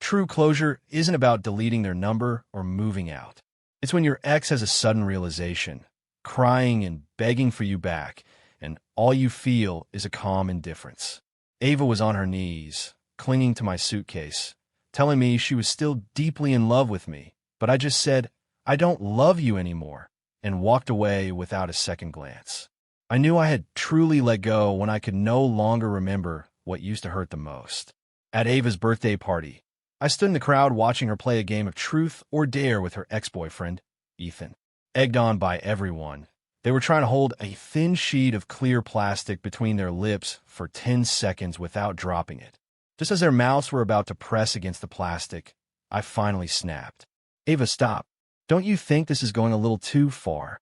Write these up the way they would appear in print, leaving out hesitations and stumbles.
True closure isn't about deleting their number or moving out. It's when your ex has a sudden realization, crying and begging for you back, and all you feel is a calm indifference. Ava was on her knees, clinging to my suitcase, telling me she was still deeply in love with me, but I just said, "I don't love you anymore," and walked away without a second glance. I knew I had truly let go when I could no longer remember what used to hurt the most. At Ava's birthday party, I stood in the crowd watching her play a game of truth or dare with her ex-boyfriend, Ethan. Egged on by everyone, they were trying to hold a thin sheet of clear plastic between their lips for 10 seconds without dropping it. Just as their mouths were about to press against the plastic, I finally snapped. "Ava, stop. Don't you think this is going a little too far?"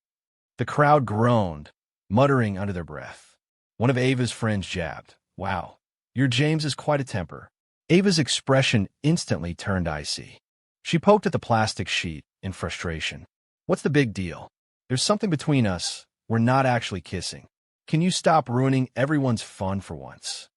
The crowd groaned, muttering under their breath. One of Ava's friends jabbed, "Wow, your James is quite a temper." Ava's expression instantly turned icy. She poked at the plastic sheet in frustration. "What's the big deal? There's something between us. We're not actually kissing. Can you stop ruining everyone's fun for once?"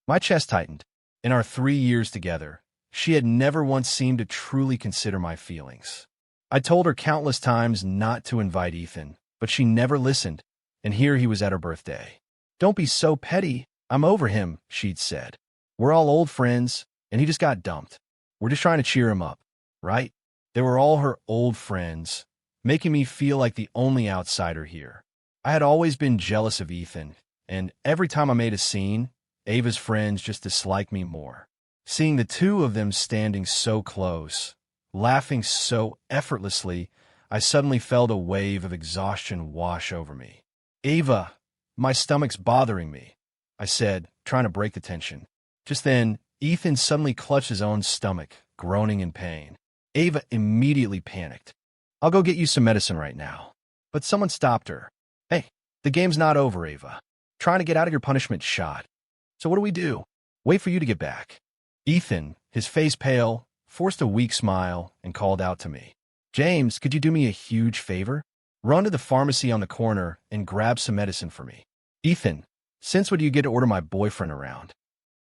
My chest tightened. In our 3 years together, she had never once seemed to truly consider my feelings. I told her countless times not to invite Ethan, but she never listened, and here he was at her birthday. "Don't be so petty. I'm over him," she'd said. "We're all old friends, and he just got dumped. We're just trying to cheer him up, right?" They were all her old friends, making me feel like the only outsider here. I had always been jealous of Ethan, and every time I made a scene, Ava's friends just disliked me more. Seeing the two of them standing so close, laughing so effortlessly, I suddenly felt a wave of exhaustion wash over me. "Ava, my stomach's bothering me," I said, trying to break the tension. Just then, Ethan suddenly clutched his own stomach, groaning in pain. Ava immediately panicked. "I'll go get you some medicine right now." But someone stopped her. "Hey, the game's not over, Ava. Trying to get out of your punishment shot. So what do we do? Wait for you to get back." Ethan, his face pale, forced a weak smile and called out to me. "James, could you do me a huge favor? Run to the pharmacy on the corner and grab some medicine for me." "Ethan, since when do you get to order my boyfriend around?"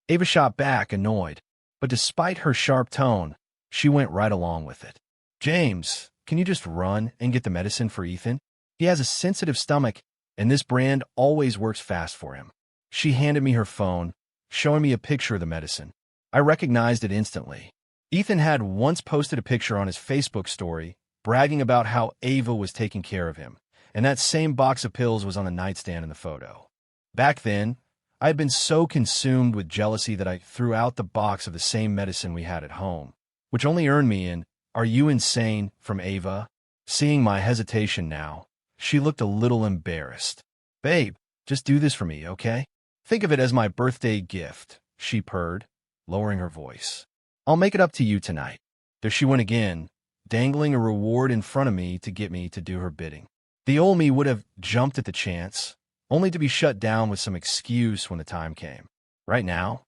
Ava shot back, annoyed, but despite her sharp tone, she went right along with it. "James, can you just run and get the medicine for Ethan? He has a sensitive stomach, and this brand always works fast for him." She handed me her phone, showing me a picture of the medicine. I recognized it instantly. Ethan had once posted a picture on his Facebook story, bragging about how Ava was taking care of him, and that same box of pills was on the nightstand in the photo. Back then, I had been so consumed with jealousy that I threw out the box of the same medicine we had at home, which only earned me an "Are you insane?" from Ava. Seeing my hesitation now, she looked a little embarrassed. "Babe, just do this for me, okay? Think of it as my birthday gift," she purred, lowering her voice. "I'll make it up to you tonight." There she went again, dangling a reward in front of me to get me to do her bidding. The old me would have jumped at the chance, only to be shut down with some excuse when the time came. Right now,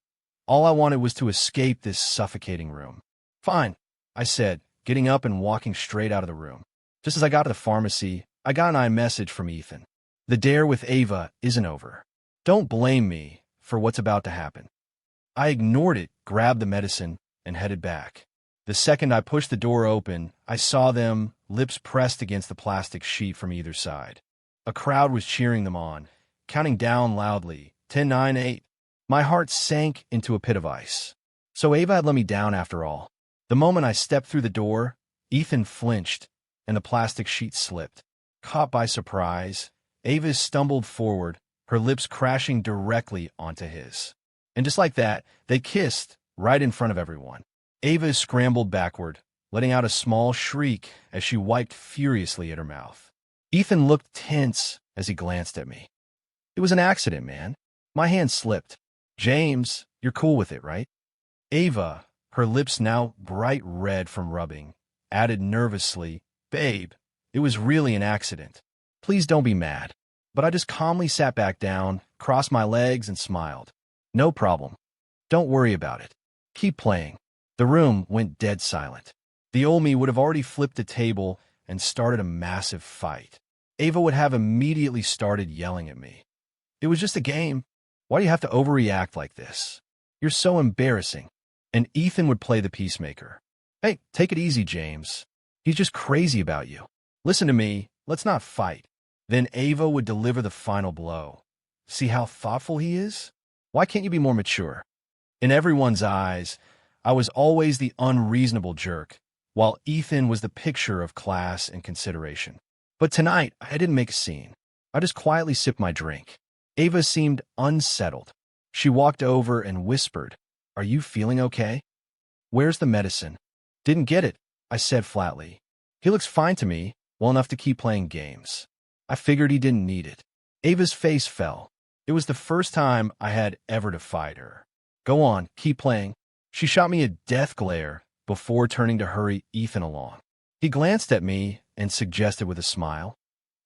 all I wanted was to escape this suffocating room. "Fine," I said, getting up and walking straight out of the room. Just as I got to the pharmacy, I got an iMessage from Ethan. "The dare with Ava isn't over. Don't blame me for what's about to happen." I ignored it, grabbed the medicine, and headed back. The second I pushed the door open, I saw them, lips pressed against the plastic sheet from either side. A crowd was cheering them on, counting down loudly, 10, 9, 8. My heart sank into a pit of ice. So Ava had let me down after all. The moment I stepped through the door, Ethan flinched, and the plastic sheet slipped. Caught by surprise, Ava stumbled forward, her lips crashing directly onto his. And just like that, they kissed right in front of everyone. Ava scrambled backward, letting out a small shriek as she wiped furiously at her mouth. Ethan looked tense as he glanced at me. "It was an accident, man." My hand slipped. "James, you're cool with it, right?" Ava, her lips now bright red from rubbing, added nervously, "Babe, it was really an accident. Please don't be mad." But I just calmly sat back down, crossed my legs, and smiled. "No problem. Don't worry about it. Keep playing." The room went dead silent. The old me would have already flipped the table and started a massive fight. Ava would have immediately started yelling at me. "It was just a game. Why do you have to overreact like this? You're so embarrassing." and Ethan would play the peacemaker. Hey, take it easy, James. He's just crazy about you. Listen to me, let's not fight. Then Ava would deliver the final blow. See how thoughtful he is? Why can't you be more mature? In everyone's eyes, I was always the unreasonable jerk, while Ethan was the picture of class and consideration. But tonight, I didn't make a scene. I just quietly sipped my drink. Ava seemed unsettled. She walked over and whispered, "Are you feeling okay? Where's the medicine?" "Didn't get it," I said flatly. "He looks fine to me, well enough to keep playing games." I figured he didn't need it. Ava's face fell. It was the first time I had ever defied her. "Go on, keep playing." She shot me a death glare before turning to hurry Ethan along. He glanced at me and suggested with a smile,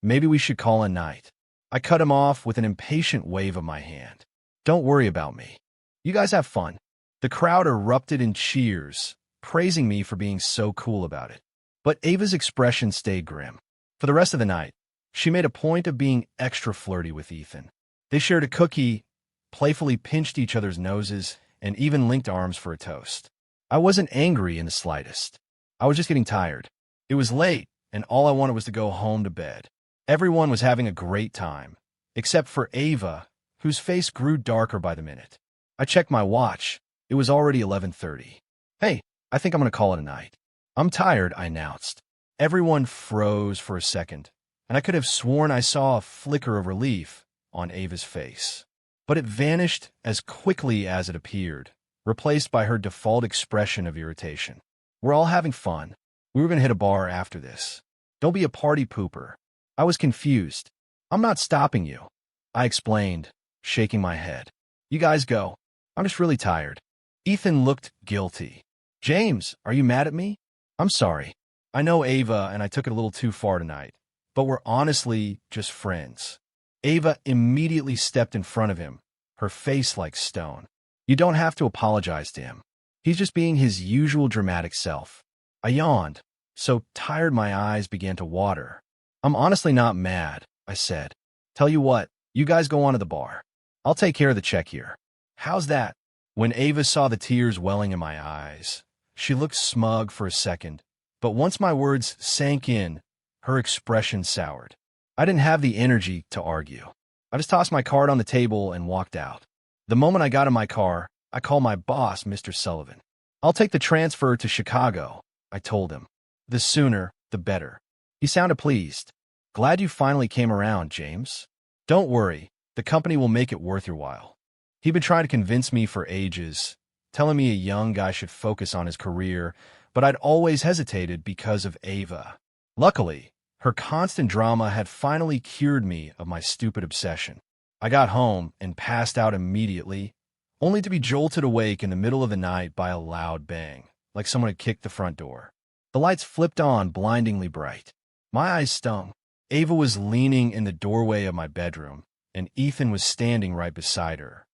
"Maybe we should call a night." I cut him off with an impatient wave of my hand. "Don't worry about me. You guys have fun." The crowd erupted in cheers, praising me for being so cool about it. But Ava's expression stayed grim. For the rest of the night, she made a point of being extra flirty with Ethan. They shared a cookie, playfully pinched each other's noses, and even linked arms for a toast. I wasn't angry in the slightest. I was just getting tired. It was late, and all I wanted was to go home to bed. Everyone was having a great time, except for Ava, whose face grew darker by the minute. I checked my watch. It was already 11:30. "Hey, I think I'm going to call it a night." "I'm tired," I announced. Everyone froze for a second, and I could have sworn I saw a flicker of relief on Ava's face. But it vanished as quickly as it appeared, replaced by her default expression of irritation. "We're all having fun. We were going to hit a bar after this. Don't be a party pooper." I was confused. "I'm not stopping you," I explained, shaking my head. "You guys go. I'm just really tired." Ethan looked guilty. "James, are you mad at me?" "I'm sorry. I know Ava and I took it a little too far tonight, but we're honestly just friends." Ava immediately stepped in front of him, her face like stone. "You don't have to apologize to him. He's just being his usual dramatic self." I yawned, so tired my eyes began to water. "I'm honestly not mad," I said. "Tell you what, you guys go on to the bar. I'll take care of the check here." "How's that?" When Ava saw the tears welling in my eyes, she looked smug for a second, but once my words sank in, her expression soured. I didn't have the energy to argue. I just tossed my card on the table and walked out. The moment I got in my car, I called my boss, Mr. Sullivan. "I'll take the transfer to Chicago," I told him. "The sooner, the better." He sounded pleased. "Glad you finally came around, James. Don't worry, the company will make it worth your while." He'd been trying to convince me for ages, telling me a young guy should focus on his career, but I'd always hesitated because of Ava. Luckily, her constant drama had finally cured me of my stupid obsession. I got home and passed out immediately, only to be jolted awake in the middle of the night by a loud bang, like someone had kicked the front door. The lights flipped on blindingly bright. My eyes stung. Ava was leaning in the doorway of my bedroom, and Ethan was standing right beside her.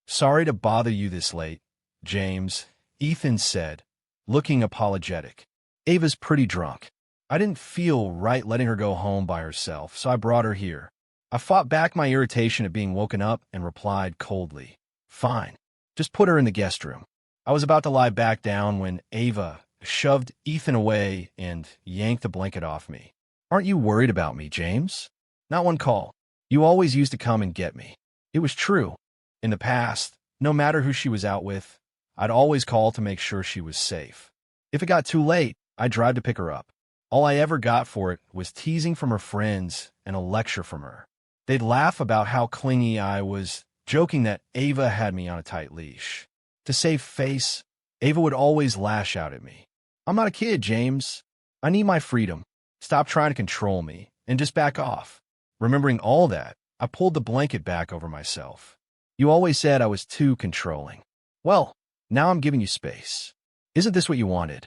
"Sorry to bother you this late, James," Ethan said, looking apologetic. "Ava's pretty drunk. I didn't feel right letting her go home by herself, so I brought her here." I fought back my irritation at being woken up and replied coldly, "Fine, just put her in the guest room." I was about to lie back down when Ava shoved Ethan away and yanked the blanket off me. "Aren't you worried about me, James? Not one call. You always used to come and get me." It was true. In the past, no matter who she was out with, I'd always call to make sure she was safe. If it got too late, I'd drive to pick her up. All I ever got for it was teasing from her friends and a lecture from her. They'd laugh about how clingy I was, joking that Ava had me on a tight leash. To save face, Ava would always lash out at me. "I'm not a kid, James. I need my freedom. Stop trying to control me, and just back off." Remembering all that, I pulled the blanket back over myself. "You always said I was too controlling. Well, now I'm giving you space. Isn't this what you wanted?"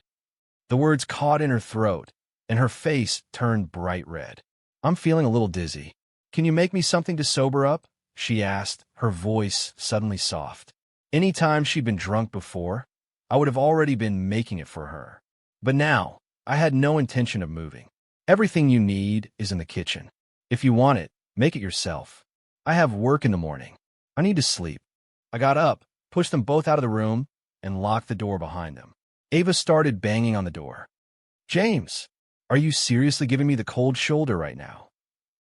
The words caught in her throat, and her face turned bright red. "I'm feeling a little dizzy. Can you make me something to sober up?" she asked, her voice suddenly soft. Any time she'd been drunk before, I would have already been making it for her. But now, I had no intention of moving. "Everything you need is in the kitchen. If you want it, make it yourself. I have work in the morning. I need to sleep." I got up, pushed them both out of the room, and locked the door behind them. Ava started banging on the door. "James, are you seriously giving me the cold shoulder right now?"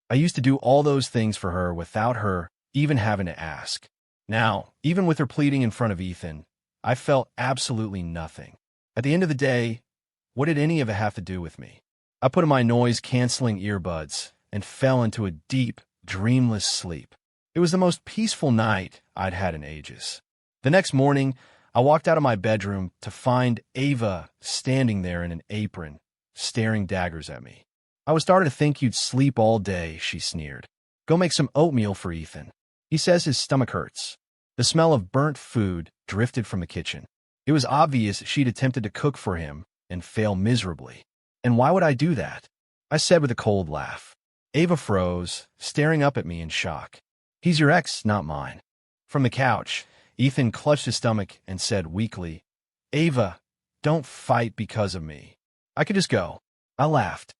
I used to do all those things for her without her even having to ask. Now, even with her pleading in front of Ethan, I felt absolutely nothing. At the end of the day, what did any of it have to do with me? I put in my noise-canceling earbuds and fell into a deep, dreamless sleep. It was the most peaceful night I'd had in ages. The next morning, I walked out of my bedroom to find Ava standing there in an apron, staring daggers at me. "I was starting to think you'd sleep all day," she sneered. "Go make some oatmeal for Ethan. He says his stomach hurts." The smell of burnt food drifted from the kitchen. It was obvious she'd attempted to cook for him and fail miserably. And why would I do that? I said with a cold laugh. Ava froze, staring up at me in shock. "He's your ex, not mine." From the couch, Ethan clutched his stomach and said weakly, "Ava, don't fight because of me. I could just go." I laughed.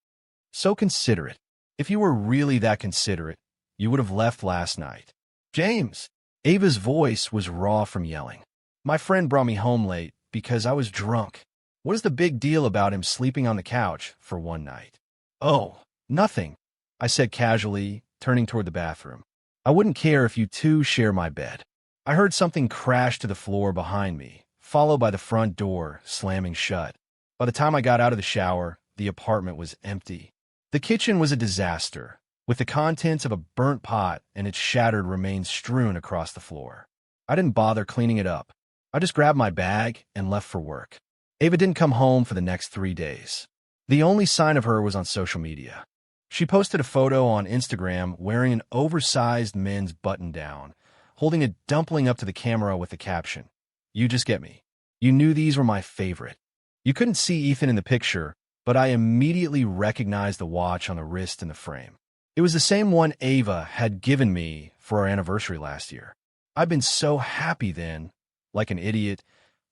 "So considerate. If you were really that considerate, you would have left last night." "James!" Ava's voice was raw from yelling. "My friend brought me home late because I was drunk. What is the big deal about him sleeping on the couch for one night?" "Oh, nothing," I said casually, turning toward the bathroom. "I wouldn't care if you two share my bed." I heard something crash to the floor behind me, followed by the front door slamming shut. By the time I got out of the shower, the apartment was empty. The kitchen was a disaster, with the contents of a burnt pot and its shattered remains strewn across the floor. I didn't bother cleaning it up. I just grabbed my bag and left for work. Ava didn't come home for the next 3 days. The only sign of her was on social media. She posted a photo on Instagram wearing an oversized men's button-down, holding a dumpling up to the camera with the caption, "You just get me. You knew these were my favorite." You couldn't see Ethan in the picture, but I immediately recognized the watch on the wrist in the frame. It was the same one Ava had given me for our anniversary last year. I'd been so happy then, like an idiot,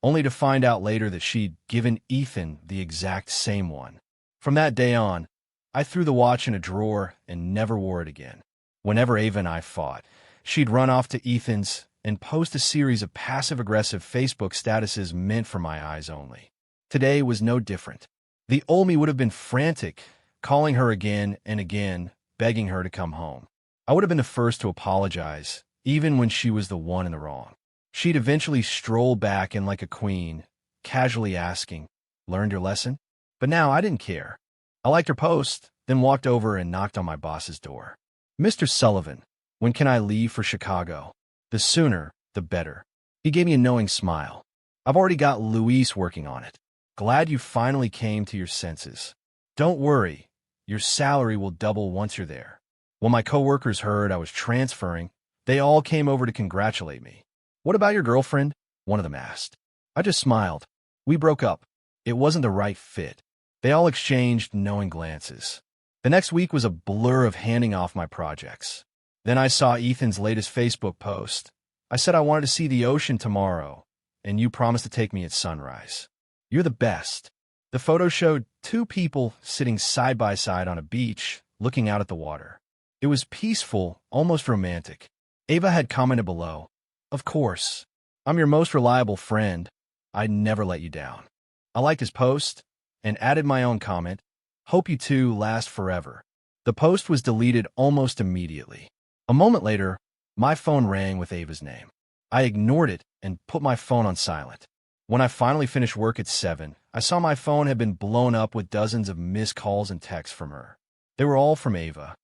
only to find out later that she'd given Ethan the exact same one. From that day on, I threw the watch in a drawer and never wore it again. Whenever Ava and I fought, she'd run off to Ethan's and post a series of passive-aggressive Facebook statuses meant for my eyes only. Today was no different. The old me would have been frantic, calling her again and again, begging her to come home. I would have been the first to apologize, even when she was the one in the wrong. She'd eventually stroll back in like a queen, casually asking, "Learned your lesson?" But now I didn't care. I liked her post, then walked over and knocked on my boss's door. "Mr. Sullivan, when can I leave for Chicago?" "The sooner, the better." He gave me a knowing smile. "I've already got Luis working on it. Glad you finally came to your senses. Don't worry, your salary will double once you're there." When my coworkers heard I was transferring, they all came over to congratulate me. "What about your girlfriend?" one of them asked. I just smiled. "We broke up. It wasn't the right fit." They all exchanged knowing glances. The next week was a blur of handing off my projects. Then I saw Ethan's latest Facebook post. I said I wanted to see the ocean tomorrow, and you promised to take me at sunrise. You're the best. The photo showed 2 people sitting side by side on a beach, looking out at the water. It was peaceful, almost romantic. Ava had commented below, "Of course. I'm your most reliable friend. I'd never let you down." I liked his post and added my own comment, "Hope you two last forever." The post was deleted almost immediately. A moment later, my phone rang with Ava's name. I ignored it and put my phone on silent. When I finally finished work at 7, I saw my phone had been blown up with dozens of missed calls and texts from her. They were all from Ava.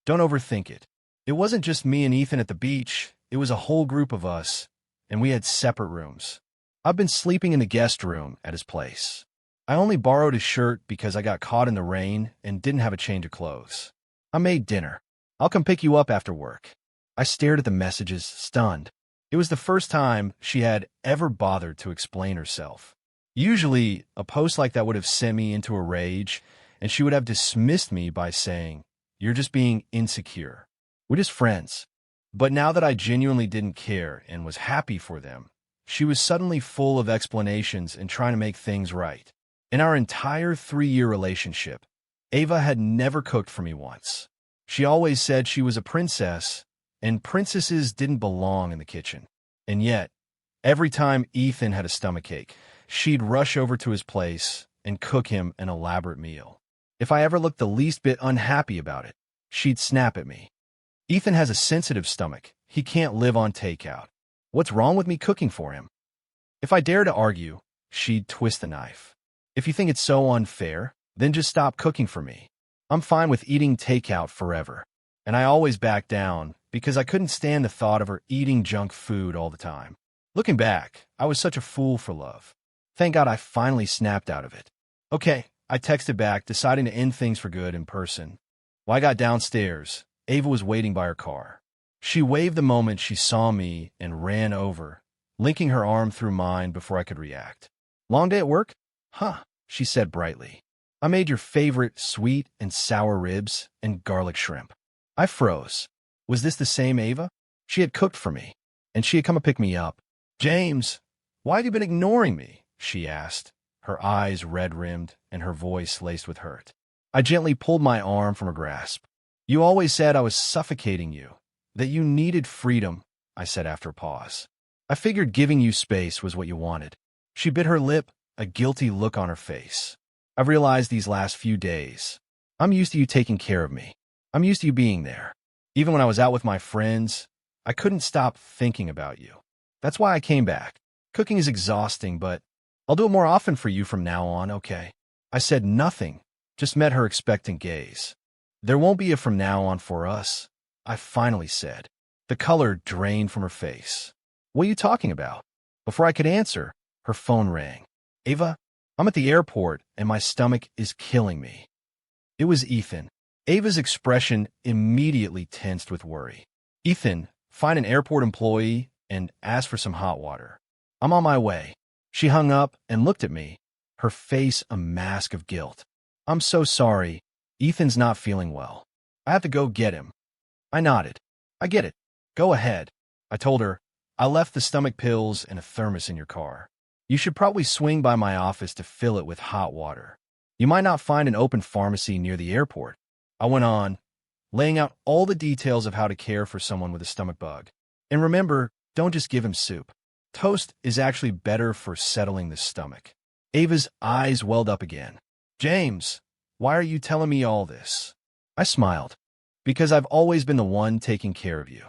Don't overthink it. It wasn't just me and Ethan at the beach. It was a whole group of us, and we had separate rooms. I've been sleeping in the guest room at his place. I only borrowed his shirt because I got caught in the rain and didn't have a change of clothes. I made dinner. "I'll come pick you up after work." I stared at the messages, stunned. It was the first time she had ever bothered to explain herself. Usually, a post like that would have sent me into a rage, and she would have dismissed me by saying, "You're just being insecure. We're just friends." But now that I genuinely didn't care and was happy for them, she was suddenly full of explanations and trying to make things right. In our entire 3-year relationship, Ava had never cooked for me once. She always said she was a princess, and princesses didn't belong in the kitchen. And yet, Every time Ethan had a stomachache, she'd rush over to his place and cook him an elaborate meal. If I ever looked the least bit unhappy about it, she'd snap at me. Ethan has a sensitive stomach. He can't live on takeout. What's wrong with me cooking for him? If I dare to argue, she'd twist the knife. If you think it's so unfair, then just stop cooking for me. I'm fine with eating takeout forever. And I always back down because I couldn't stand the thought of her eating junk food all the time. Looking back, I was such a fool for love. Thank God I finally snapped out of it. Okay, I texted back, deciding to end things for good in person. When I got downstairs, Ava was waiting by her car. She waved the moment she saw me and ran over, linking her arm through mine before I could react. Long day at work? Huh, she said brightly. I made your favorite sweet and sour ribs and garlic shrimp. I froze. Was this the same Ava? She had cooked for me, and she had come to pick me up. James, why have you been ignoring me? She asked, her eyes red-rimmed and her voice laced with hurt. I gently pulled my arm from her grasp. You always said I was suffocating you, that you needed freedom, I said after a pause. I figured giving you space was what you wanted. She bit her lip, a guilty look on her face. I've realized these last few days, I'm used to you taking care of me. I'm used to you being there. Even when I was out with my friends, I couldn't stop thinking about you. That's why I came back. Cooking is exhausting, but I'll do it more often for you from now on, okay? I said nothing, just met her expectant gaze. There won't be a from now on for us, I finally said. The color drained from her face. What are you talking about? Before I could answer, her phone rang. Ava, I'm at the airport and my stomach is killing me. It was Ethan. Ava's expression immediately tensed with worry. Ethan, find an airport employee and ask for some hot water. I'm on my way. She hung up and looked at me, her face a mask of guilt. I'm so sorry. Ethan's not feeling well. I have to go get him. I nodded. I get it. Go ahead. I told her, I left the stomach pills and a thermos in your car. You should probably swing by my office to fill it with hot water. You might not find an open pharmacy near the airport. I went on, laying out all the details of how to care for someone with a stomach bug. And remember, don't just give him soup. Toast is actually better for settling the stomach. Ava's eyes welled up again. James, why are you telling me all this? I smiled. Because I've always been the one taking care of you.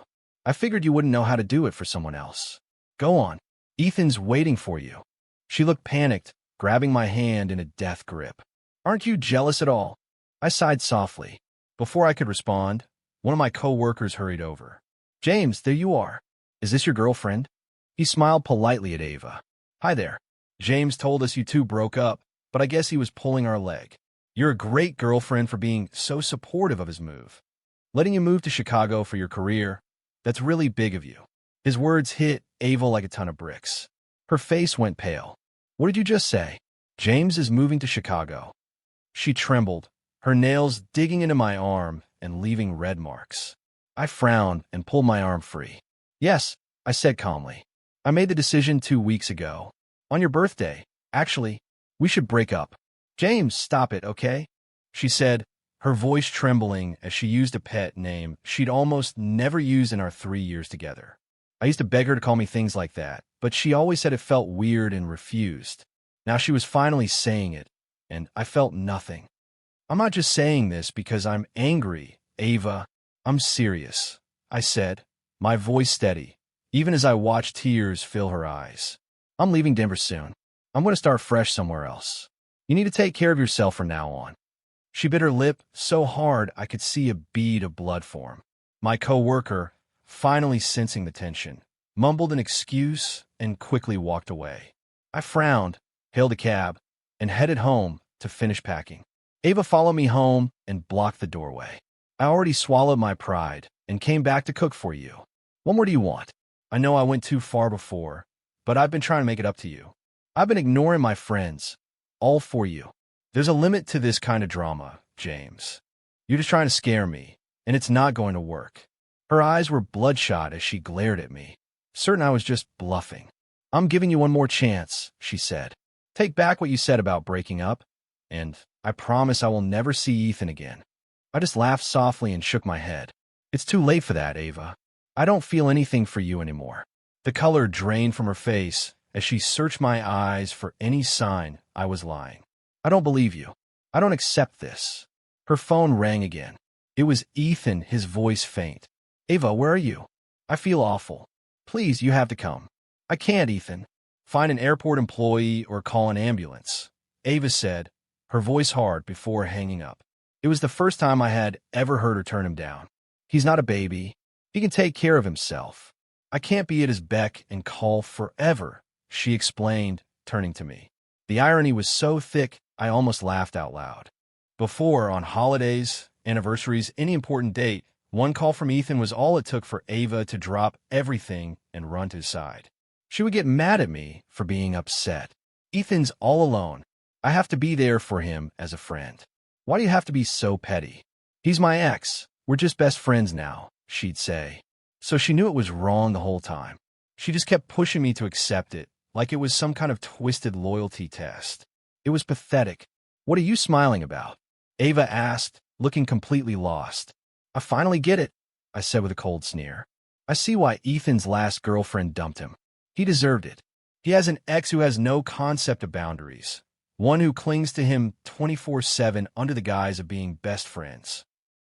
I figured you wouldn't know how to do it for someone else. Go on. Ethan's waiting for you. She looked panicked, grabbing my hand in a death grip. Aren't you jealous at all? I sighed softly. Before I could respond, one of my co-workers hurried over. James, there you are. Is this your girlfriend? He smiled politely at Ava. Hi there. James told us you two broke up, but I guess he was pulling our leg. You're a great girlfriend for being so supportive of his move. Letting you move to Chicago for your career, that's really big of you. His words hit Ava like a ton of bricks. Her face went pale. What did you just say? James is moving to Chicago. She trembled, her nails digging into my arm and leaving red marks. I frowned and pulled my arm free. Yes, I said calmly. I made the decision 2 weeks ago. On your birthday. Actually, we should break up. James, stop it, okay? She said, her voice trembling as she used a pet name she'd almost never used in our 3 years together. I used to beg her to call me things like that, but she always said it felt weird and refused. Now she was finally saying it, and I felt nothing. I'm not just saying this because I'm angry, Ava. I'm serious, I said, my voice steady, even as I watched tears fill her eyes. I'm leaving Denver soon. I'm going to start fresh somewhere else. You need to take care of yourself from now on. She bit her lip so hard I could see a bead of blood form. My co-worker, finally sensing the tension, mumbled an excuse and quickly walked away. I frowned, hailed a cab, and headed home to finish packing. Ava followed me home and blocked the doorway. I already swallowed my pride and came back to cook for you. What more do you want? I know I went too far before, but I've been trying to make it up to you. I've been ignoring my friends, all for you. There's a limit to this kind of drama, James. You're just trying to scare me, and it's not going to work. Her eyes were bloodshot as she glared at me, certain I was just bluffing. I'm giving you one more chance, she said. Take back what you said about breaking up, and I promise I will never see Ethan again. I just laughed softly and shook my head. It's too late for that, Ava. I don't feel anything for you anymore. The color drained from her face as she searched my eyes for any sign I was lying. I don't believe you. I don't accept this. Her phone rang again. It was Ethan, his voice faint. Ava, where are you? I feel awful. Please, you have to come. I can't, Ethan. Find an airport employee or call an ambulance, Ava said, her voice hard before hanging up. It was the first time I had ever heard her turn him down. He's not a baby. He can take care of himself. I can't be at his beck and call forever, she explained, turning to me. The irony was so thick, I almost laughed out loud. Before, on holidays, anniversaries, any important date, one call from Ethan was all it took for Ava to drop everything and run to his side. She would get mad at me for being upset. Ethan's all alone. I have to be there for him as a friend. Why do you have to be so petty? He's my ex. We're just best friends now, she'd say. So she knew it was wrong the whole time. She just kept pushing me to accept it, like it was some kind of twisted loyalty test. It was pathetic. What are you smiling about? Ava asked, looking completely lost. I finally get it, I said with a cold sneer. I see why Ethan's last girlfriend dumped him. He deserved it. He has an ex who has no concept of boundaries, one who clings to him 24/7 under the guise of being best friends.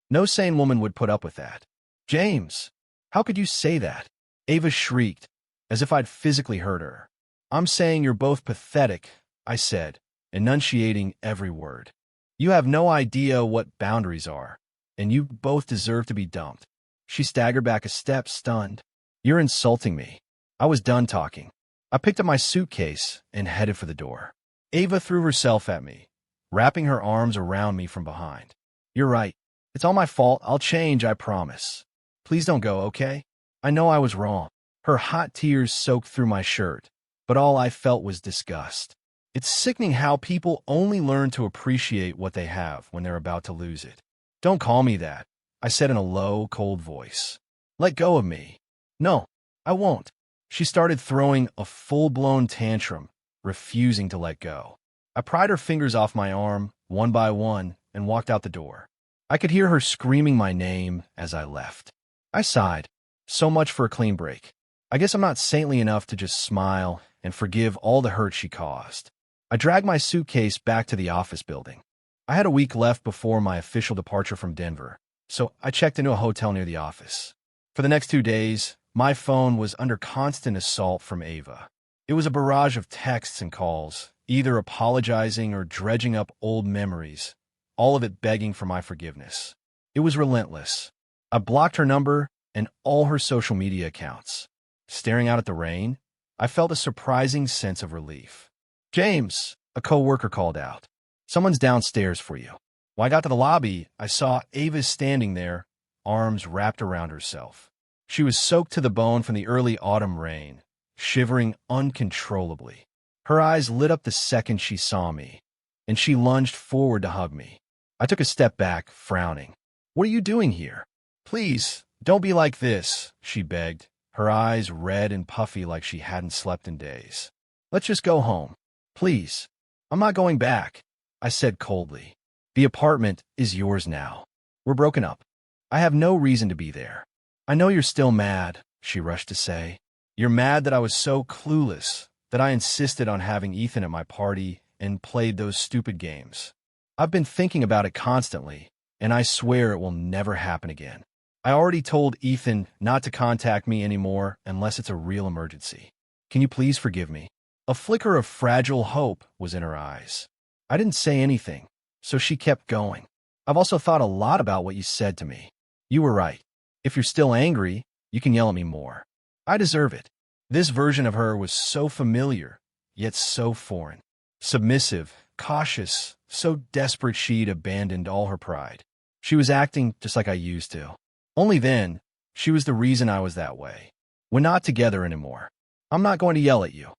No sane woman would put up with that. James, how could you say that? Ava shrieked, as if I'd physically hurt her. I'm saying you're both pathetic, I said, enunciating every word. You have no idea what boundaries are, and you both deserve to be dumped. She staggered back a step, stunned. You're insulting me. I was done talking. I picked up my suitcase and headed for the door. Ava threw herself at me, wrapping her arms around me from behind. You're right. It's all my fault. I'll change, I promise. Please don't go, okay? I know I was wrong. Her hot tears soaked through my shirt, but all I felt was disgust. It's sickening how people only learn to appreciate what they have when they're about to lose it. Don't call me that, I said in a low, cold voice. Let go of me. No, I won't. She started throwing a full-blown tantrum, refusing to let go. I pried her fingers off my arm, one by one, and walked out the door. I could hear her screaming my name as I left. I sighed. So much for a clean break. I guess I'm not saintly enough to just smile and forgive all the hurt she caused. I dragged my suitcase back to the office building. I had a week left before my official departure from Denver, so I checked into a hotel near the office. For the next 2 days, my phone was under constant assault from Ava. It was a barrage of texts and calls, either apologizing or dredging up old memories, all of it begging for my forgiveness. It was relentless. I blocked her number and all her social media accounts. Staring out at the rain, I felt a surprising sense of relief. James, a coworker called out. Someone's downstairs for you. When I got to the lobby, I saw Ava standing there, arms wrapped around herself. She was soaked to the bone from the early autumn rain, shivering uncontrollably. Her eyes lit up the second she saw me, and she lunged forward to hug me. I took a step back, frowning. What are you doing here? Please, don't be like this, she begged, her eyes red and puffy like she hadn't slept in days. Let's just go home. Please. I'm not going back, I said coldly. The apartment is yours now. We're broken up. I have no reason to be there. I know you're still mad, she rushed to say. You're mad that I was so clueless, that I insisted on having Ethan at my party and played those stupid games. I've been thinking about it constantly, and I swear it will never happen again. I already told Ethan not to contact me anymore unless it's a real emergency. Can you please forgive me? A flicker of fragile hope was in her eyes. I didn't say anything, so she kept going. I've also thought a lot about what you said to me. You were right. If you're still angry, you can yell at me more. I deserve it. This version of her was so familiar, yet so foreign. Submissive, cautious, so desperate she'd abandoned all her pride. She was acting just like I used to. Only then, she was the reason I was that way. We're not together anymore. I'm not going to yell at you,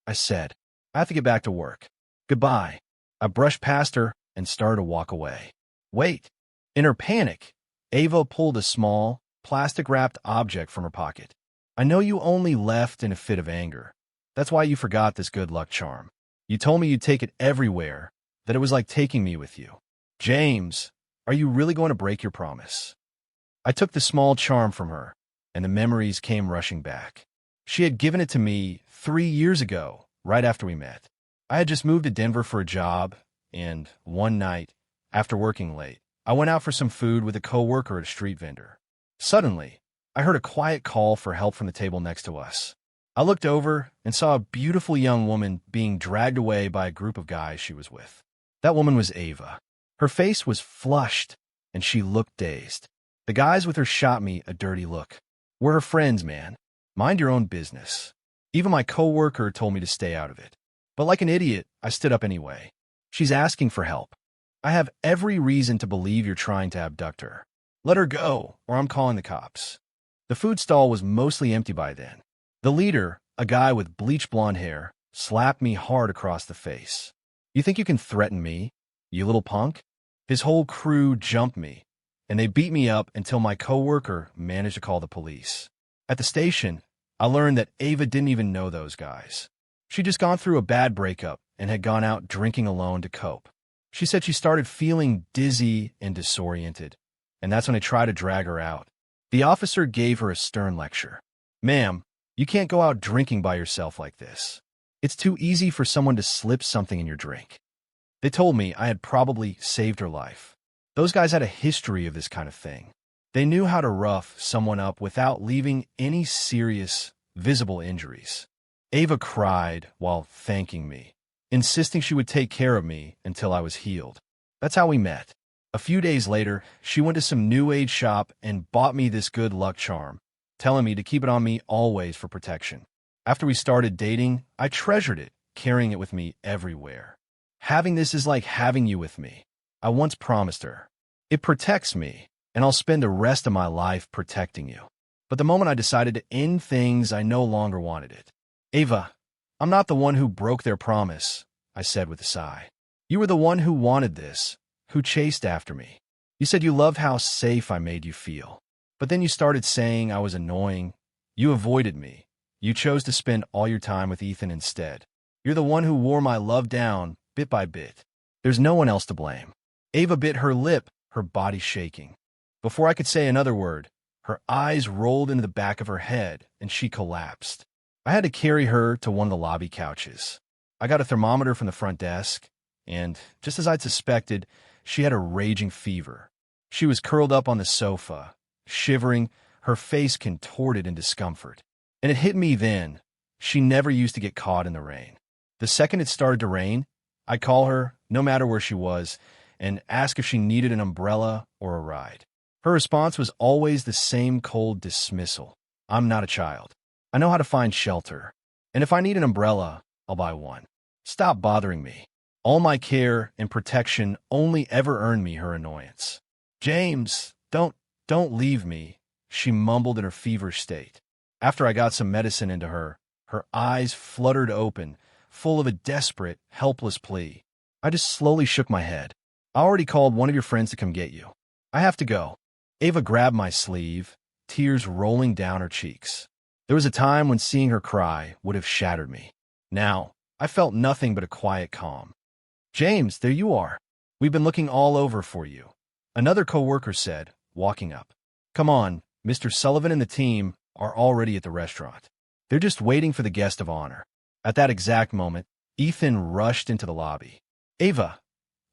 I said. I have to get back to work. Goodbye. I brushed past her and started to walk away. Wait. In her panic, Ava pulled a small, plastic-wrapped object from her pocket. I know you only left in a fit of anger. That's why you forgot this good luck charm. You told me you'd take it everywhere, that it was like taking me with you. James, are you really going to break your promise? I took the small charm from her, and the memories came rushing back. She had given it to me 3 years ago, right after we met. I had just moved to Denver for a job, and one night, after working late, I went out for some food with a coworker at a street vendor. Suddenly, I heard a quiet call for help from the table next to us. I looked over and saw a beautiful young woman being dragged away by a group of guys she was with. That woman was Ava. Her face was flushed, and she looked dazed. The guys with her shot me a dirty look. "We're her friends, man. Mind your own business." Even my coworker told me to stay out of it. But like an idiot, I stood up anyway. "She's asking for help. I have every reason to believe you're trying to abduct her. Let her go, or I'm calling the cops." The food stall was mostly empty by then. The leader, a guy with bleach blonde hair, slapped me hard across the face. "You think you can threaten me, you little punk?" His whole crew jumped me, and they beat me up until my coworker managed to call the police. At the station, I learned that Ava didn't even know those guys. She'd just gone through a bad breakup and had gone out drinking alone to cope. She said she started feeling dizzy and disoriented, and that's when I tried to drag her out. The officer gave her a stern lecture. "Ma'am, you can't go out drinking by yourself like this. It's too easy for someone to slip something in your drink." They told me I had probably saved her life. Those guys had a history of this kind of thing. They knew how to rough someone up without leaving any serious, visible injuries. Ava cried while thanking me, insisting she would take care of me until I was healed. That's how we met. A few days later, she went to some new age shop and bought me this good luck charm, telling me to keep it on me always for protection. After we started dating, I treasured it, carrying it with me everywhere. "Having this is like having you with me," I once promised her. "It protects me, and I'll spend the rest of my life protecting you." But the moment I decided to end things, I no longer wanted it. "Ava, I'm not the one who broke their promise," I said with a sigh. "You were the one who wanted this, who chased after me. You said you loved how safe I made you feel. But then you started saying I was annoying. You avoided me. You chose to spend all your time with Ethan instead. You're the one who wore my love down, bit by bit. There's no one else to blame." Ava bit her lip, her body shaking. Before I could say another word, her eyes rolled into the back of her head, and she collapsed. I had to carry her to one of the lobby couches. I got a thermometer from the front desk, and, just as I'd suspected, she had a raging fever. She was curled up on the sofa, shivering, her face contorted in discomfort. And it hit me then. She never used to get caught in the rain. The second it started to rain, I'd call her, no matter where she was, and ask if she needed an umbrella or a ride. Her response was always the same cold dismissal. "I'm not a child. I know how to find shelter. And if I need an umbrella, I'll buy one. Stop bothering me." All my care and protection only ever earned me her annoyance. "James, don't leave me," she mumbled in her feverish state. After I got some medicine into her, her eyes fluttered open, full of a desperate, helpless plea. I just slowly shook my head. "I already called one of your friends to come get you. I have to go." Ava grabbed my sleeve, tears rolling down her cheeks. There was a time when seeing her cry would have shattered me. Now, I felt nothing but a quiet calm. "James, there you are. We've been looking all over for you," another coworker said, walking up. "Come on, Mr. Sullivan and the team are already at the restaurant. They're just waiting for the guest of honor." At that exact moment, Ethan rushed into the lobby. "Ava,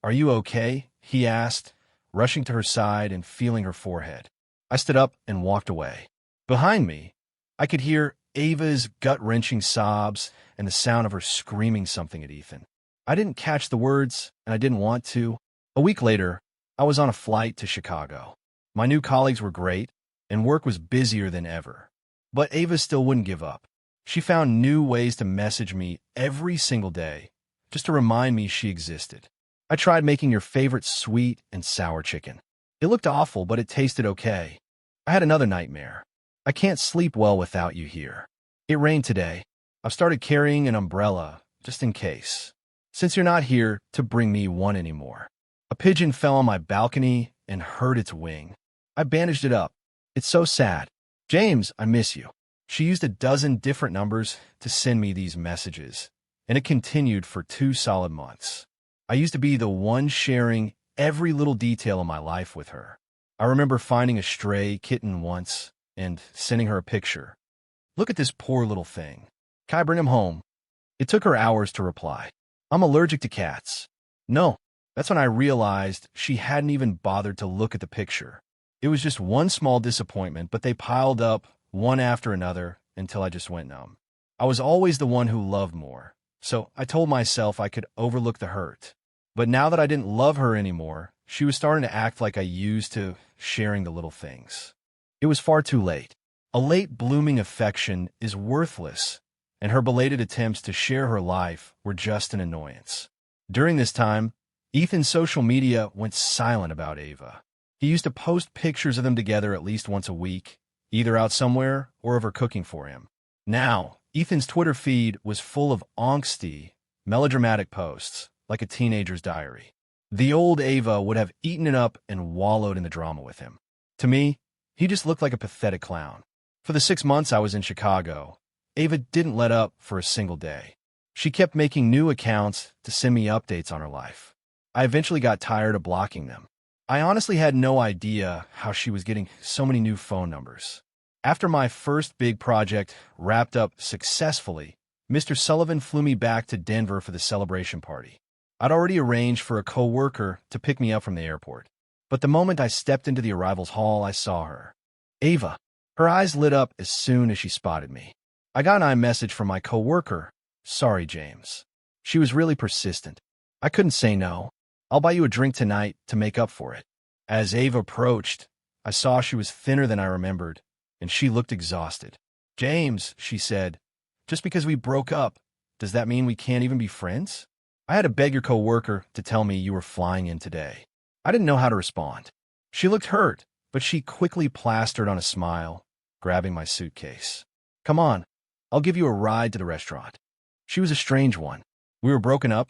are you okay?" he asked, rushing to her side and feeling her forehead. I stood up and walked away. Behind me, I could hear Ava's gut-wrenching sobs and the sound of her screaming something at Ethan. I didn't catch the words, and I didn't want to. A week later, I was on a flight to Chicago. My new colleagues were great, and work was busier than ever. But Ava still wouldn't give up. She found new ways to message me every single day, just to remind me she existed. "I tried making your favorite sweet and sour chicken. It looked awful, but it tasted okay. I had another nightmare. I can't sleep well without you here. It rained today. I've started carrying an umbrella, just in case. Since you're not here to bring me one anymore. A pigeon fell on my balcony and hurt its wing. I bandaged it up. It's so sad. James, I miss you." She used a dozen different numbers to send me these messages, and it continued for 2 solid months. I used to be the one sharing every little detail of my life with her. I remember finding a stray kitten once and sending her a picture. Look at this poor little thing. Can I bring him home? It took her hours to reply. I'm allergic to cats. No. That's when I realized she hadn't even bothered to look at the picture. It was just one small disappointment, but they piled up one after another until I just went numb. I was always the one who loved more, so I told myself I could overlook the hurt. But now that I didn't love her anymore, she was starting to act like I used to, sharing the little things. It was far too late. A late blooming affection is worthless, and her belated attempts to share her life were just an annoyance. During this time, Ethan's social media went silent about Ava. He used to post pictures of them together at least once a week, either out somewhere or of her cooking for him. Now, Ethan's Twitter feed was full of angsty, melodramatic posts, like a teenager's diary. The old Ava would have eaten it up and wallowed in the drama with him. To me, he just looked like a pathetic clown. For the 6 months I was in Chicago, Ava didn't let up for a single day. She kept making new accounts to send me updates on her life. I eventually got tired of blocking them. I honestly had no idea how she was getting so many new phone numbers. After my first big project wrapped up successfully, Mr. Sullivan flew me back to Denver for the celebration party. I'd already arranged for a coworker to pick me up from the airport. But the moment I stepped into the arrivals hall, I saw her. Ava. Her eyes lit up as soon as she spotted me. I got an iMessage from my coworker. Sorry, James. She was really persistent. I couldn't say no. I'll buy you a drink tonight to make up for it. As Ava approached, I saw she was thinner than I remembered, and she looked exhausted. James, she said, just because we broke up, does that mean we can't even be friends? I had to beg your coworker to tell me you were flying in today. I didn't know how to respond. She looked hurt, but she quickly plastered on a smile, grabbing my suitcase. Come on, I'll give you a ride to the restaurant. She was a strange one. We were broken up.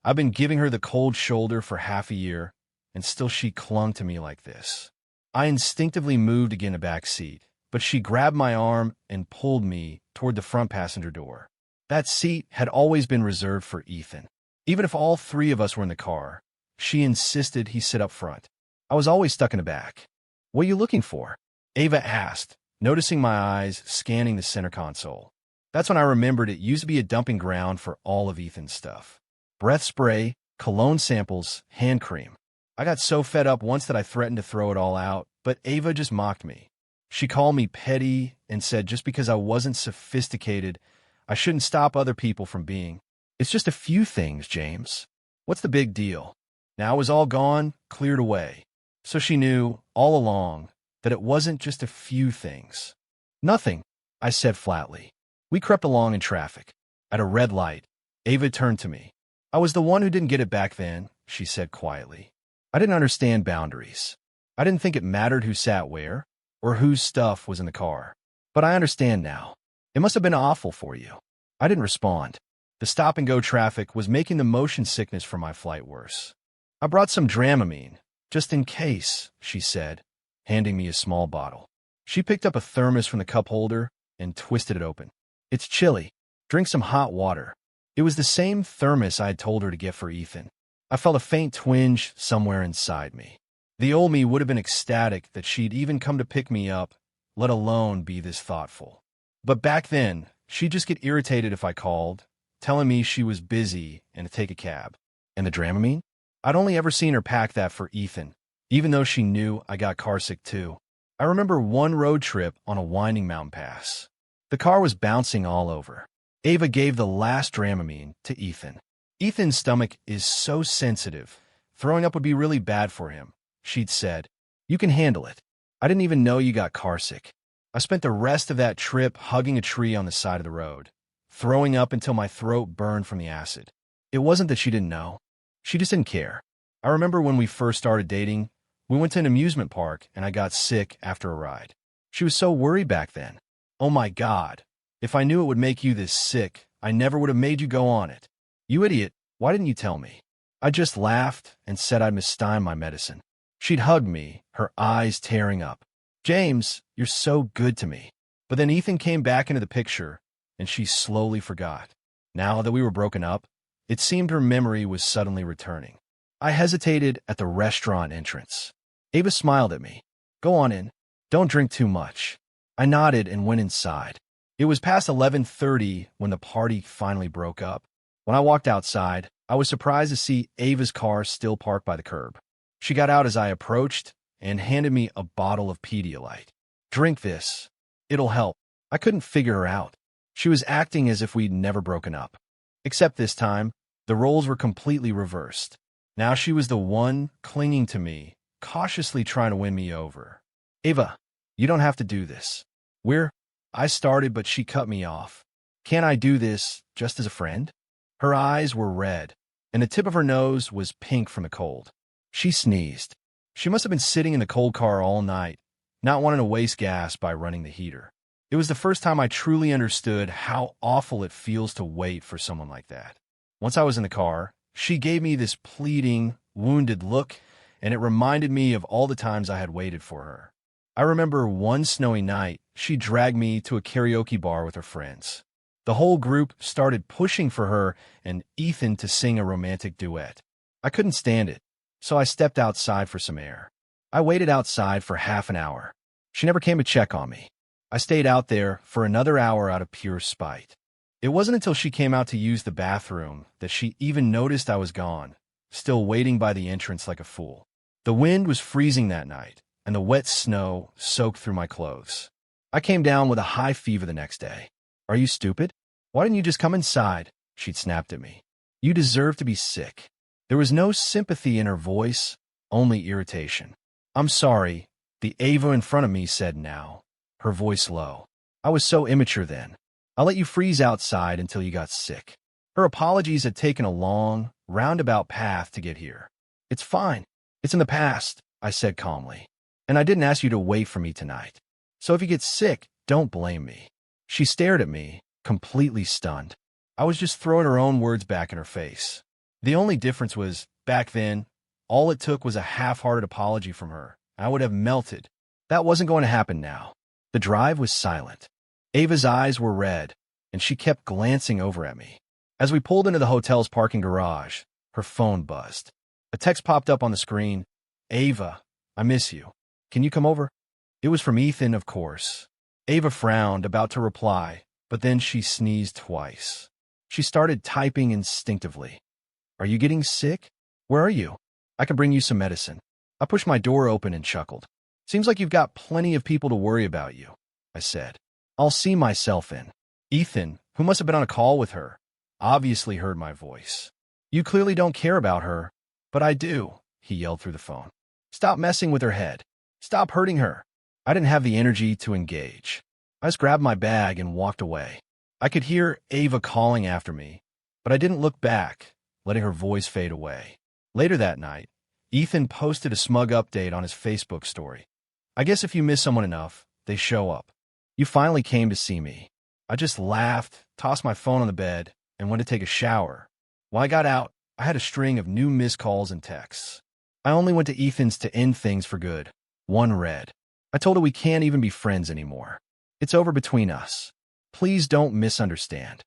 I've been giving her the cold shoulder for half a year, and still she clung to me like this. I instinctively moved to get in a back seat, but she grabbed my arm and pulled me toward the front passenger door. That seat had always been reserved for Ethan. Even if all three of us were in the car, she insisted he sit up front. I was always stuck in the back. What are you looking for? Ava asked, noticing my eyes scanning the center console. That's when I remembered it used to be a dumping ground for all of Ethan's stuff. Breath spray, cologne samples, hand cream. I got so fed up once that I threatened to throw it all out, but Ava just mocked me. She called me petty and said just because I wasn't sophisticated, I shouldn't stop other people from being. It's just a few things, James. What's the big deal? Now it was all gone, cleared away. So she knew, all along, that it wasn't just a few things. Nothing, I said flatly. We crept along in traffic. At a red light, Ava turned to me. I was the one who didn't get it back then, she said quietly. I didn't understand boundaries. I didn't think it mattered who sat where, or whose stuff was in the car. But I understand now. It must have been awful for you. I didn't respond. The stop-and-go traffic was making the motion sickness for my flight worse. I brought some Dramamine, just in case, she said, handing me a small bottle. She picked up a thermos from the cup holder and twisted it open. It's chilly. Drink some hot water. It was the same thermos I had told her to get for Ethan. I felt a faint twinge somewhere inside me. The old me would have been ecstatic that she'd even come to pick me up, let alone be this thoughtful. But back then, she'd just get irritated if I called, telling me she was busy and to take a cab. And the Dramamine? I'd only ever seen her pack that for Ethan, even though she knew I got carsick too. I remember one road trip on a winding mountain pass. The car was bouncing all over. Ava gave the last Dramamine to Ethan. Ethan's stomach is so sensitive. Throwing up would be really bad for him, she'd said. You can handle it. I didn't even know you got carsick. I spent the rest of that trip hugging a tree on the side of the road, throwing up until my throat burned from the acid. It wasn't that she didn't know. She just didn't care. I remember when we first started dating, we went to an amusement park and I got sick after a ride. She was so worried back then. Oh my God. If I knew it would make you this sick, I never would have made you go on it. You idiot, why didn't you tell me? I just laughed and said I'd mistimed my medicine. She'd hug me, her eyes tearing up. James, you're so good to me. But then Ethan came back into the picture, and she slowly forgot. Now that we were broken up, it seemed her memory was suddenly returning. I hesitated at the restaurant entrance. Ava smiled at me. Go on in. Don't drink too much. I nodded and went inside. It was past 11:30 when the party finally broke up. When I walked outside, I was surprised to see Ava's car still parked by the curb. She got out as I approached and handed me a bottle of Pedialyte. "Drink this. It'll help." I couldn't figure her out. She was acting as if we'd never broken up. Except this time, the roles were completely reversed. Now she was the one clinging to me, cautiously trying to win me over. "Ava, you don't have to do this. I started, but she cut me off. Can't I do this just as a friend?" Her eyes were red, and the tip of her nose was pink from the cold. She sneezed. She must have been sitting in the cold car all night, not wanting to waste gas by running the heater. It was the first time I truly understood how awful it feels to wait for someone like that. Once I was in the car, she gave me this pleading, wounded look, and it reminded me of all the times I had waited for her. I remember one snowy night, she dragged me to a karaoke bar with her friends. The whole group started pushing for her and Ethan to sing a romantic duet. I couldn't stand it, so I stepped outside for some air. I waited outside for half an hour. She never came to check on me. I stayed out there for another hour out of pure spite. It wasn't until she came out to use the bathroom that she even noticed I was gone, still waiting by the entrance like a fool. The wind was freezing that night, and the wet snow soaked through my clothes. I came down with a high fever the next day. "Are you stupid? Why didn't you just come inside?" she'd snapped at me. "You deserve to be sick." There was no sympathy in her voice, only irritation. "I'm sorry," the Ava in front of me said now, her voice low. "I was so immature then. I'll let you freeze outside until you got sick." Her apologies had taken a long, roundabout path to get here. "It's fine. It's in the past," I said calmly. "And I didn't ask you to wait for me tonight. So if you get sick, don't blame me." She stared at me, completely stunned. I was just throwing her own words back in her face. The only difference was, back then, all it took was a half-hearted apology from her. I would have melted. That wasn't going to happen now. The drive was silent. Ava's eyes were red, and she kept glancing over at me. As we pulled into the hotel's parking garage, her phone buzzed. A text popped up on the screen. "Ava, I miss you. Can you come over?" It was from Ethan, of course. Ava frowned, about to reply, but then she sneezed twice. She started typing instinctively. "Are you getting sick? Where are you? I can bring you some medicine." I pushed my door open and chuckled. "Seems like you've got plenty of people to worry about you," I said. "I'll see myself in." Ethan, who must have been on a call with her, obviously heard my voice. "You clearly don't care about her, but I do," he yelled through the phone. "Stop messing with her head. Stop hurting her." I didn't have the energy to engage. I just grabbed my bag and walked away. I could hear Ava calling after me, but I didn't look back, letting her voice fade away. Later that night, Ethan posted a smug update on his Facebook story. "I guess if you miss someone enough, they show up. You finally came to see me." I just laughed, tossed my phone on the bed, and went to take a shower. When I got out, I had a string of new missed calls and texts. I only went to Ethan's to end things for good. One read, "I told her we can't even be friends anymore. It's over between us. Please don't misunderstand."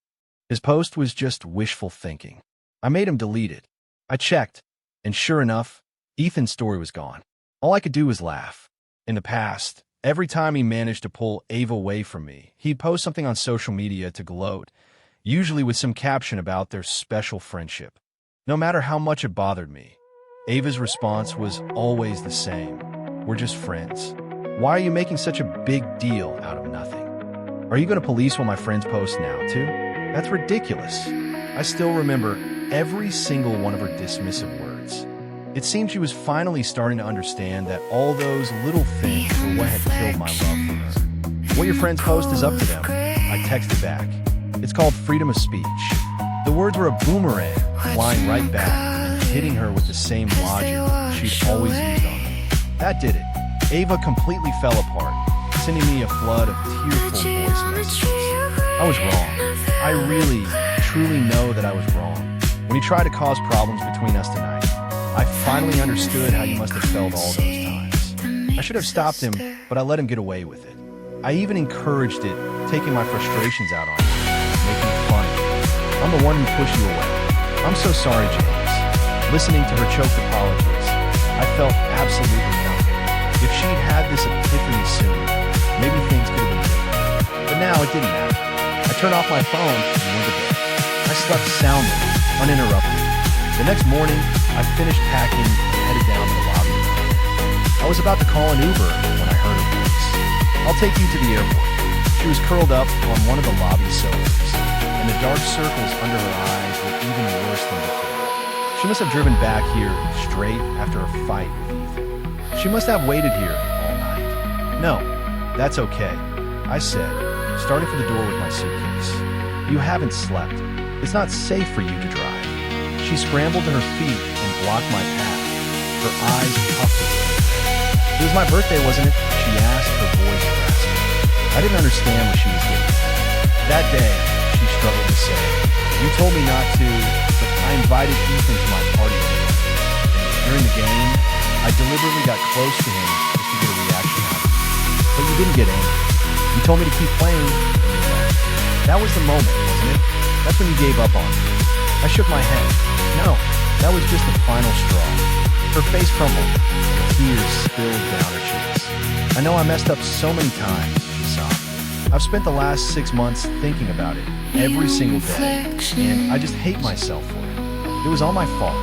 His post was just wishful thinking. I made him delete it. I checked, and sure enough, Ethan's story was gone. All I could do was laugh. In the past, every time he managed to pull Ava away from me, he'd post something on social media to gloat, usually with some caption about their special friendship. No matter how much it bothered me, Ava's response was always the same. "We're just friends. Why are you making such a big deal out of nothing? Are you going to police what my friends post now, too? That's ridiculous." I still remember every single one of her dismissive words. It seemed she was finally starting to understand that all those little things were what had killed my love for her. "What your friends post is up to them," I texted back. "It's called freedom of speech." The words were a boomerang, flying right back and hitting her with the same logic she'd always used on me. That did it. Ava completely fell apart, sending me a flood of tearful voice messages. I was wrong. I really, truly know that I was wrong. When he tried to cause problems between us tonight, I finally understood how you must have felt all those times. I should have stopped him, but I let him get away with it. I even encouraged it, taking my frustrations out on you, making fun of you. I'm the one who pushed you away. I'm so sorry, James. Listening to her choked apologies, I felt absolutely nothing. If she'd had this epiphany sooner, maybe things could have been different. But now it didn't matter. I turned off my phone and went to bed. I slept soundly, uninterrupted. The next morning, I finished packing and headed down to the lobby. I was about to call an Uber when I heard her voice. "I'll take you to the airport." She was curled up on one of the lobby sofas, and the dark circles under her eyes were even worse than before. She must have driven back here straight after a fight with Ethan. She must have waited here all night. "No, that's okay," I said, starting for the door with my suitcase. "You haven't slept. It's not safe for you to drive." She scrambled to her feet and blocked my path, her eyes puffed away. "It was my birthday, wasn't it?" she asked, her voice rasping. I didn't understand what she was getting at. That day, she struggled to say, "You told me not to, but I invited Ethan to my party." During the game, I deliberately got close to him just to get a reaction out of him. "But you didn't get angry. You told me to keep playing, and you left. That was the moment, wasn't it? That's when you gave up on me." I shook my head. "No, that was just the final straw." Her face crumpled, and tears spilled down her cheeks. "I know I messed up so many times," she sobbed. "I've spent the last 6 months thinking about it every single day, and I just hate myself for it. It was all my fault.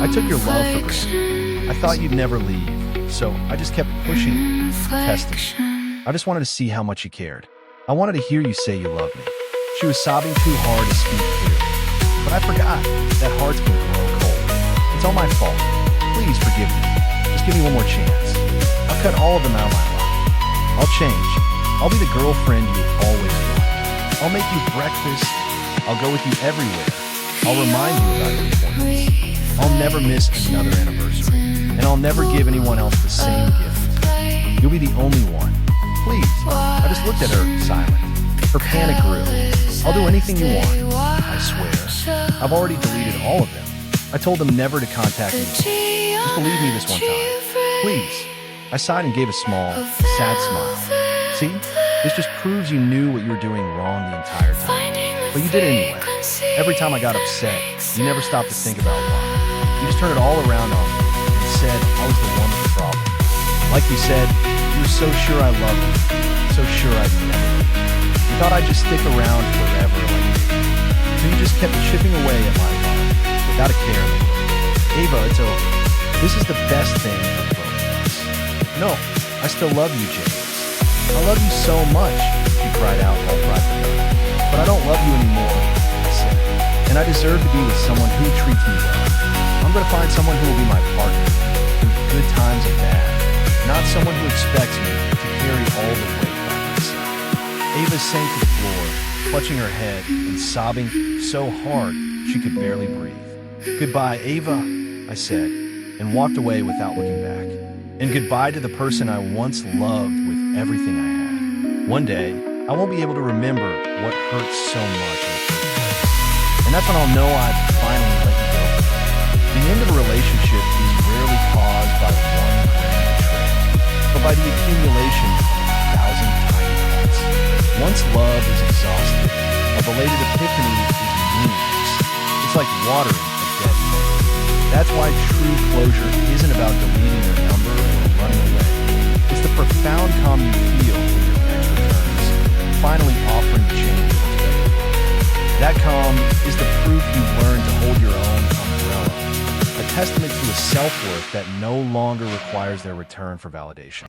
I took your love for granted. I thought you'd never leave, so I just kept pushing you, testing you. I just wanted to see how much you cared. I wanted to hear you say you loved me." She was sobbing too hard to speak clearly. "But I forgot that hearts can grow cold. It's all my fault. Please forgive me. Just give me one more chance. I'll cut all of them out of my life. I'll change. I'll be the girlfriend you always wanted. I'll make you breakfast. I'll go with you everywhere. I'll remind you about your appointments. I'll never miss another anniversary. And I'll never give anyone else the same gift. You'll be the only one. Please." I just looked at her, silent. Her panic grew. "I'll do anything you want. I swear. I've already deleted all of them. I told them never to contact me. Just believe me this one time. Please." I sighed and gave a small, sad smile. "See? This just proves you knew what you were doing wrong the entire time. But you did anyway. Every time I got upset, you never stopped to think about why. You just turned it all around on me and said I was the one with the problem. Like you said, you were so sure I loved you, so sure I'd never leave. You thought I'd just stick around forever like you. So you just kept chipping away at my love, without a care in the world. Ava, it's over. This is the best thing for both of us." "No, I still love you, James. I love you so much," she cried out, all pride forgotten. "But I don't love you anymore," I said. "And I deserve to be with someone who treats me well. I'm going to find someone who will be my partner, through good times and bad, not someone who expects me to carry all the weight by myself." Ava sank to the floor, clutching her head and sobbing so hard she could barely breathe. "Goodbye, Ava," I said, and walked away without looking back. And goodbye to the person I once loved with everything I had. One day, I won't be able to remember what hurts so much in the first place. And that's when I'll know I've finally let you go. The end of a relationship is rarely caused by one grand betrayal, but by the accumulation of 1,000 tiny ones. Once love is exhausted, a belated epiphany is meaningless. It's like watering a dead plant. That's why true closure isn't about deleting your number or running away. It's the profound calm you feel when your ex returns, finally offering to change what's better. That calm is the proof you've learned to hold your own umbrella, a testament to a self-worth that no longer requires their return for validation.